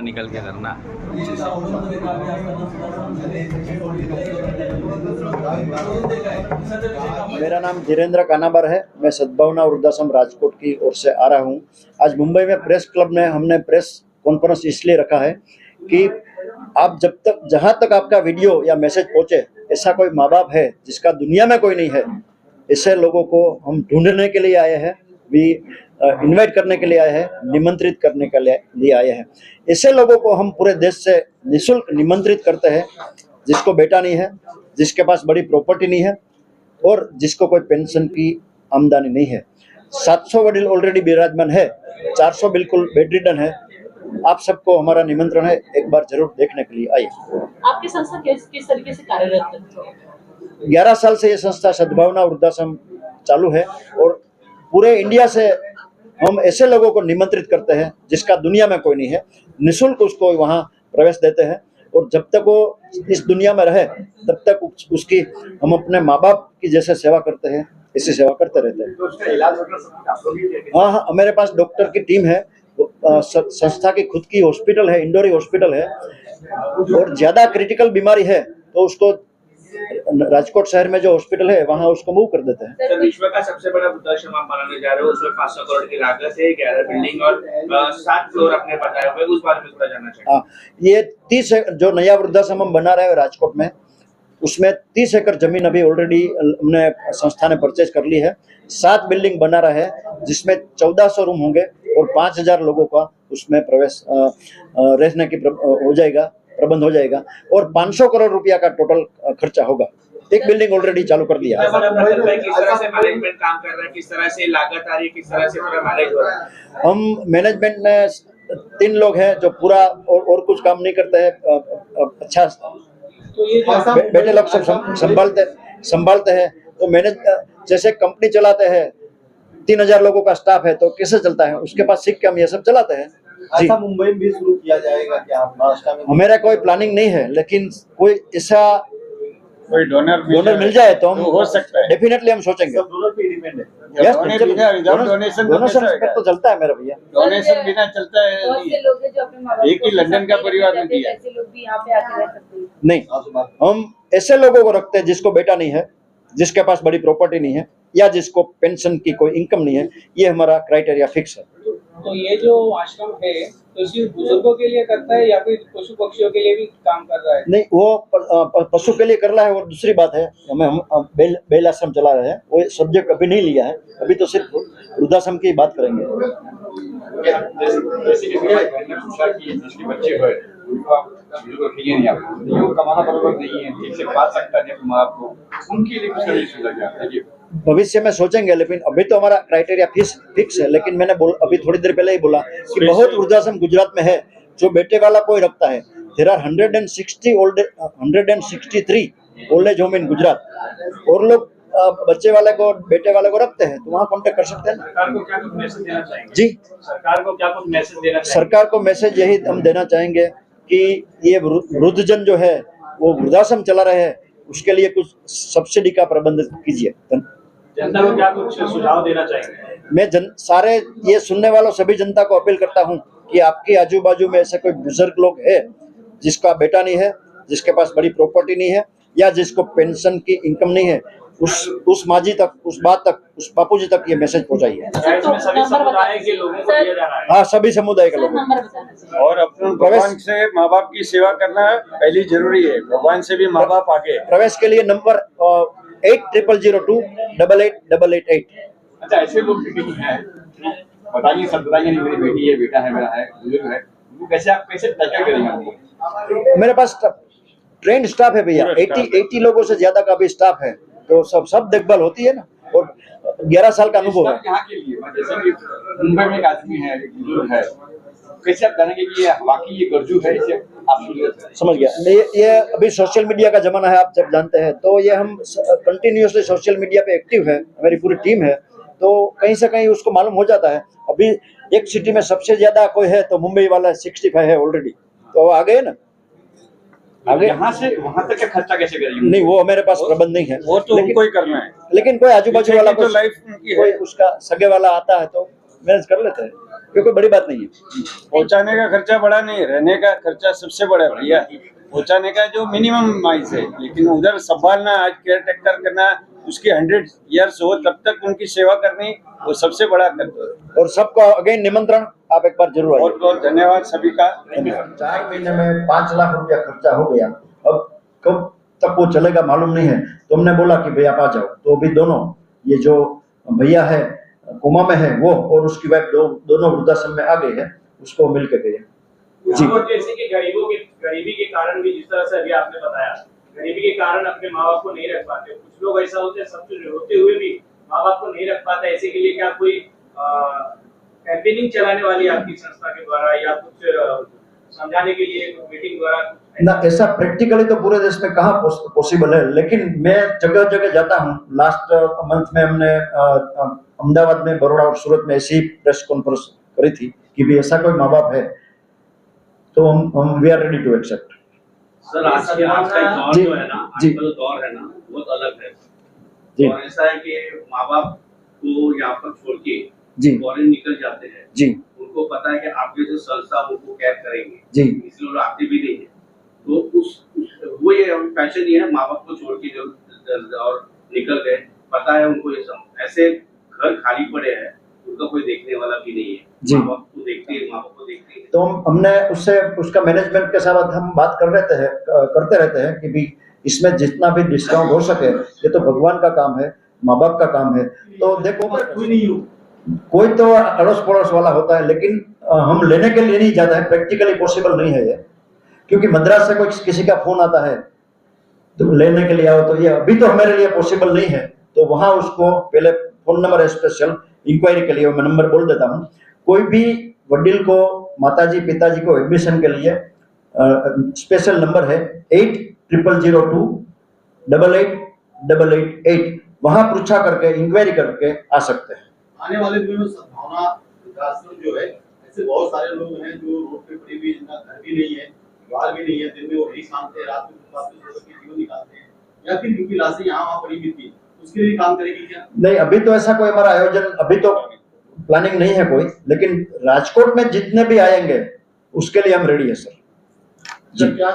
निकल के धरना। मेरा नाम धीरेन्द्र कानाबर है। मैं सद्भावना वृद्धाश्रम राजकोट की ओर से आ रहा हूँ। आज मुंबई में प्रेस क्लब में हमने प्रेस कॉन्फ्रेंस इसलिए रखा है कि आप जहाँ तक आपका वीडियो या मैसेज पहुँचे, ऐसा कोई माँ बाप है जिसका दुनिया में कोई नहीं है, ऐसे लोगों को हम ढूंढने के लिए आए हैं, भी इनवाइट करने के लिए आए हैं, निमंत्रित करने के लिए आए हैं। ऐसे लोगों को हम पूरे देश से निःशुल्क निमंत्रित करते हैं, जिसको बेटा नहीं है, जिसके पास बड़ी प्रॉपर्टी नहीं है और जिसको कोई पेंशन की आमदनी नहीं है। 700 वडील ऑलरेडी विराजमान है, 400 बिल्कुल बेड रिडन है। आप सबको हमारा निमंत्रण है, एक बार जरूर देखने के लिए आइए। आपकी संस्था किस तरीके से कार्यरत है? 11 साल से ये संस्था सद्भावना वृद्धाश्रम चालू है और पूरे इंडिया से हम ऐसे लोगों को निमंत्रित करते हैं जिसका दुनिया में कोई नहीं है, निःशुल्क उसको वहाँ प्रवेश देते हैं और जब तक वो इस दुनिया में रहे तब तक उसकी हम अपने माँ बाप की जैसे सेवा करते हैं, ऐसी सेवा करते रहते हैं। तो उसका इलाज होगा? हाँ, मेरे पास डॉक्टर की टीम है। संस्था की खुद की हॉस्पिटल है, इंडोर हॉस्पिटल है और ज्यादा क्रिटिकल बीमारी है तो उसको राजकोट शहर में जो हॉस्पिटल है वहाँ उसको मूव कर देते हैं। सर, विश्व का सबसे बड़ा वृद्धाश्रम आप बनाने जा रहे हो, उसमें 500 करोड़ की लागत है, 11 बिल्डिंग और 7 फ्लोर आपने बताया हुआ है, उस बारे में थोड़ा जानना चाहिए। हाँ, ये 30 जो नया वृद्धाश्रम हम बना रहे हैं राजकोट में, उसमें 30 एकड़ जमीन अभी ऑलरेडी हमने संस्था ने परचेज कर ली है। 7 बिल्डिंग बना रहा है जिसमें 1400 रूम होंगे और 5000 लोगों का उसमें प्रवेश रहने की हो जाएगा, प्रबंध हो जाएगा और 500 करोड़ रुपया का टोटल खर्चा होगा। एक बिल्डिंग ऑलरेडी चालू कर दिया है। किस तरह से मैनेजमेंट काम कर रहा है, किस तरह से लागत आ रही है, किस तरह से पूरा मैनेज हो रहा है? हम मैनेजमेंट में 3 लोग हैं जो पूरा और कुछ काम नहीं करते हैं। अच्छा, तो ये बेटे लोग सब संभालते हैं। तो मैनेज जैसे कंपनी चलाते हैं, 3000 लोगों का स्टाफ है तो कैसे चलता है, उसके पास सीख के हम ये सब चलाते हैं। ऐसा मुंबई में भी शुरू किया जाएगा क्या? महाराष्ट्र में हमारा कोई प्लानिंग नहीं है, लेकिन कोई ऐसा कोई डोनर मिल जाए तो हम हो सकता है। डेफिनेटली हम सोचेंगे। डोनर पे डिपेंड है। डोनेशन तो चलता है मेरा भैया। डोनेशन बिना चलता है बहुत से लोग हैं जो अपने माँ बाप एक ही को लंदन का परिवार में किया। ऐसे लोग भी यहाँ पे आके रह सकते हैं। नहीं, हम ऐसे लोगों को रखते हैं जिसको बेटा नहीं है, जिसके पास बड़ी प्रॉपर्टी नहीं है या जिसको पेंशन की कोई इनकम नहीं है। ये हमारा क्राइटेरिया फिक्स है। तो ये जो आश्रम है तो सिर्फ बुजुर्गों के लिए करता है या फिर पशु पक्षियों के लिए भी काम कर रहा है? नहीं, वो पशु के लिए कर रहा है और दूसरी बात है हम बेल आश्रम चला रहे हैं। वो सब्जेक्ट अभी नहीं लिया है, अभी तो सिर्फ वृद्धाश्रम की बात करेंगे। जैसे कि जिसके बच्चे हुए उनको आप नहीं, आप कमाना बराबर नहीं है, ठीक से पाल सकता है अपने माँ बाप को, उनके लिए कुछ नहीं सुझाव है? भविष्य में सोचेंगे, लेकिन अभी तो हमारा क्राइटेरिया फिक्स है। लेकिन मैंने अभी थोड़ी देर पहले ही बोला कि बहुत वृद्धाश्रम गुजरात में है जो बेटे वाला कोई रखता है। There are 163 old age home in Gujarat और लोग बच्चे वाले को, बेटे वाले को रखते हैं, तो वहाँ कांटेक्ट कर सकते हैं। सरकार को क्या कुछ मैसेज देना चाहेंगे? जी, सरकार को क्या कुछ मैसेज देना चाहेंगे? सरकार को मैसेज यही हम देना चाहेंगे कि ये वृद्धजन जो है वो वृद्धाश्रम चला रहे हैं, उसके लिए कुछ सब्सिडी का प्रबंध कीजिए। जनता को क्या कुछ सुझाव देना चाहेंगे? मैं सारे ये सुनने वालों सभी जनता को अपील करता हूँ कि आपके आजू बाजू में ऐसे कोई बुजुर्ग लोग है जिसका बेटा नहीं है, जिसके पास बड़ी प्रॉपर्टी नहीं है या जिसको पेंशन की इनकम नहीं है, उस माजी तक, उस बात तक, उस बापूजी तक ये मैसेज पहुंचाइए। इसमें सभी समुदाय के लोगों को दिया जा रहा है। हाँ, सभी समुदाय के लोगों नंबर बताना चाहिए। और अपने भगवान से माँ बाप की सेवा करना पहली जरूरी है। भगवान से भी माँ बाप आगे। प्रवेश के लिए नंबर 8002288888। अच्छा, ऐसे लोग भी हैं, बताइए सब, बताइए नहीं मेरी बेटी है, बेटा है, मेरा है, बुजुर्ग है, वो कैसे टैकल करेंगे उनको? मेरे पास ट्रेंड स्टाफ है भैया, 80 लोगों से ज्यादा का भी स्टाफ है, तो सब देखभाल होती है ना। और 11 साल का अनुभव है। यहाँ के लिए जैसे कि मुंबई में एक आदमी है, एक बुजुर्ग है, कैसे आप जानेंगे कि ये वाकई ये गरजू है? इसे आप समझ गया। ये अभी सोशल मीडिया का जमाना है, आप जब जानते हैं, तो ये हम कंटिन्यूसली सोशल मीडिया पे एक्टिव है, हमारी पूरी टीम है, तो कहीं से कहीं उसको मालूम हो जाता है। अभी एक सिटी में सबसे ज्यादा कोई है तो मुंबई वाला 65 है ऑलरेडी, तो आ गए ना आगे। यहाँ से वहाँ तक का खर्चा कैसे करेंगे? नहीं, वो मेरे पास प्रबंध नहीं है, वो तो उनको ही करना है। लेकिन कोई आजू बाजू वाला तो लाइफ कोई उसका सगे वाला आता है तो मैनेज कर लेते हैं। ये कोई बड़ी बात नहीं है। पहुंचाने का खर्चा बड़ा नहीं, रहने का खर्चा सबसे बड़ा है भैया। पहुंचाने का जो मिनिमम आइस है, लेकिन उधर संभालना, आज केयर टेकर करना, उसकी 100 ईयर्स हो तब तक उनकी सेवा करनी, वो सबसे बड़ा कर्तव्य है। और सबको अगेन निमंत्रण, आप एक बार जरूर आइए। बहुत बहुत धन्यवाद सभी का। 4 महीने में 5 लाख रुपया खर्चा हो गया, अब कब तक वो चलेगा मालूम नहीं है। तो हमने बोला कि भाई आप आ जाओ, तो अभी दोनों, ये जो भैया है कोमा में है वो, और उसकी वाइफ दोनों वृद्धाश्रम में आ गए हैं, उसको मिल के गए। जी, और जैसे कि गरीबी के कारण भी, जिस तरह से अभी आपने बताया, गरीबी के कारण अपने माँ बाप को नहीं रख पाते, कुछ लोग ऐसा होते हैं, सब कुछ होते हुए भी माँ बाप को नहीं रख पाते, ऐसे के लिए क्या कोई कैंपेनिंग चलाने वाली आपकी संस्था के द्वारा, या कुछ समझाने के लिए मीटिंग द्वारा? ना, ऐसा प्रैक्टिकली तो पूरे देश में कहाँ पॉसिबल है, लेकिन मैं जगह जगह जाता हूँ। लास्ट मंथ में हमने अहमदाबाद में, बड़ौदा और सूरत में ऐसी प्रेस कॉन्फ्रेंस करी थी कि भी ऐसा कोई माँ बाप है तो हम we are ready to accept. Sir, आज का दौर जो है ना, आज का जो दौर है ना, बहुत अलग है। जी और ऐसा है कि माँ बाप को यहाँ पर छोड़ के जी फॉरेन निकल जाते हैं। जी उनको पता है कि आपके जो संस्था उनको कैद करेंगे, जी, इसलिए वो आते भी नहीं है। तो वो ये फैशन ये है, माँ बाप को छोड़ के जो और निकल गए, पता है उनको ये सब, ऐसे घर खाली पड़े हैं, उनका कोई देखने वाला भी नहीं है। जी। माँ बाप को देखते हैं, माँ बाप को देखते हैं। तो हमने उससे, उसका मैनेजमेंट के साथ हम बात करते रहते हैं कि भी इसमें जितना भी डिस्काउंट हो सके, ये तो भगवान का काम है, माँ बाप का काम है। तो देखो, कोई तो अड़ोस पड़ोस वाला होता है, लेकिन हम लेने के लिए नहीं जाता है, प्रैक्टिकली पॉसिबल नहीं है ये। क्योंकि मद्रास से कोई किसी का फोन आता है तो लेने के लिए आओ, तो ये अभी तो हमारे लिए पॉसिबल नहीं है। तो वहां उसको पहले फोन नंबर है स्पेशल इंक्वायरी के लिए, मैं नंबर बोल देता हूँ। कोई भी वडील को, माताजी पिताजी को एडमिशन के लिए स्पेशल नंबर है 8002 8888। वहां पूछा करके, इंक्वायरी करके आ सकते हैं। आने वाले दिनों में सद्भावना वृद्धाश्रम जो है, ऐसे बहुत सारे लोग हैं जो रोड पे पड़े हुए, जिनका घर भी नहीं है, द्वार भी नहीं है, दिन में वो नहीं शांत है, रात में फुटपाथ पे सो के जीवन निकालते हैं, या फिर उनकी लाशें यहाँ वहाँ पड़ी हुई थी, उसके लिए काम करेगी क्या? नहीं, अभी तो ऐसा कोई हमारा आयोजन, अभी तो प्लानिंग नहीं है कोई, लेकिन राजकोट में जितने भी आएंगे उसके लिए हम रेडी है सर। जी। क्या